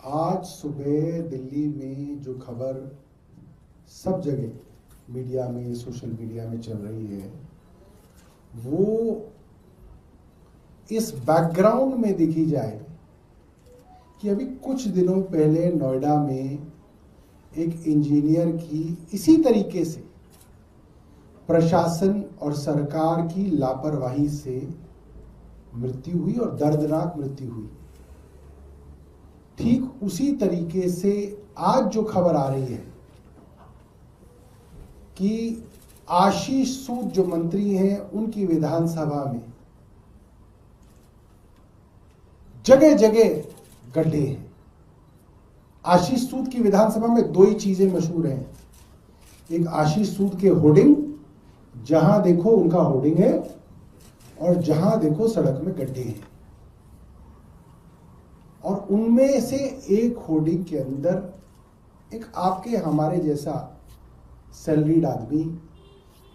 आज सुबह दिल्ली में जो खबर सब जगह मीडिया में, सोशल मीडिया में चल रही है, वो इस बैकग्राउंड में देखी जाए कि अभी कुछ दिनों पहले नोएडा में एक इंजीनियर की इसी तरीके से प्रशासन और सरकार की लापरवाही से मृत्यु हुई और दर्दनाक मृत्यु हुई। ठीक उसी तरीके से आज जो खबर आ रही है कि आशीष सूद जो मंत्री हैं उनकी विधानसभा में जगह जगह गड्ढे हैं। आशीष सूद की विधानसभा में दो ही चीजें मशहूर हैं, एक आशीष सूद के होर्डिंग, जहां देखो उनका होर्डिंग है, और जहां देखो सड़क में गड्ढे हैं। और उनमें से एक होर्डिंग के अंदर एक आपके हमारे जैसा सैलरीड आदमी,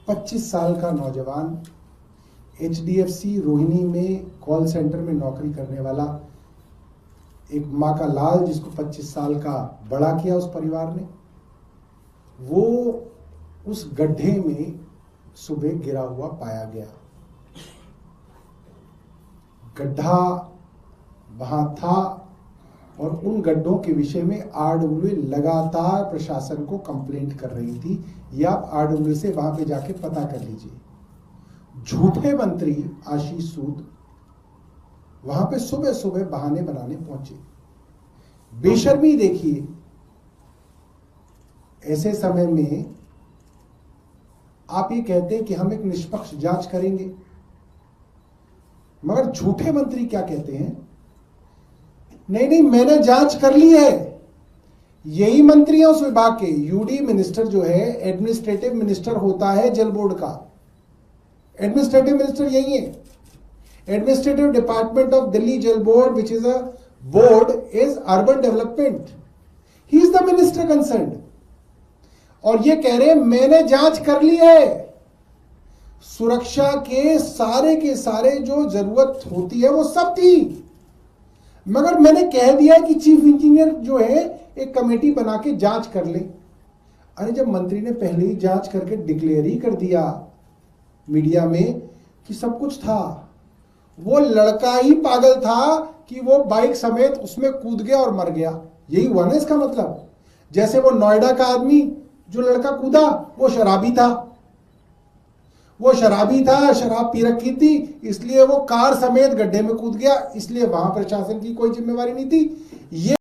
25 साल का नौजवान, HDFC रोहिणी में कॉल सेंटर में नौकरी करने वाला, एक माँ का लाल जिसको 25 साल का बड़ा किया उस परिवार ने, वो उस गड्ढे में सुबह गिरा हुआ पाया गया। गड्ढा वहां था और उन गड्ढों के विषय में RWA लगातार प्रशासन को कंप्लेंट कर रही थी। या आप RWA से वहां पे जाके पता कर लीजिए। झूठे मंत्री आशीष सूद वहां पे सुबह सुबह बहाने बनाने पहुंचे। बेशर्मी देखिए, ऐसे समय में आप ये कहते हैं कि हम एक निष्पक्ष जांच करेंगे, मगर झूठे मंत्री क्या कहते हैं? नहीं, मैंने जांच कर ली है। यही मंत्री है उस विभाग के। UD मिनिस्टर जो है, एडमिनिस्ट्रेटिव मिनिस्टर होता है जल बोर्ड का। एडमिनिस्ट्रेटिव मिनिस्टर यही है। एडमिनिस्ट्रेटिव डिपार्टमेंट ऑफ दिल्ली जल board, which is a board, is urban development. He is the minister concerned. और ये कह रहे हैं मैंने जांच कर ली है। सुरक्षा के सारे जो जरूरत होती है वो सब थी, मगर मैंने कह दिया कि चीफ इंजीनियर जो है एक कमेटी बना के जांच कर ले। अरे जब मंत्री ने पहले ही जांच करके डिक्लेयर ही कर दिया मीडिया में कि सब कुछ था, वो लड़का ही पागल था कि वो बाइक समेत उसमें कूद गया और मर गया। यही हुआ ना इसका मतलब। जैसे वो नोएडा का आदमी जो लड़का कूदा वो शराबी था, शराब पी रखी थी, इसलिए वो कार समेत गड्ढे में कूद गया। इसलिए वहां प्रशासन की कोई जिम्मेवारी नहीं थी। ये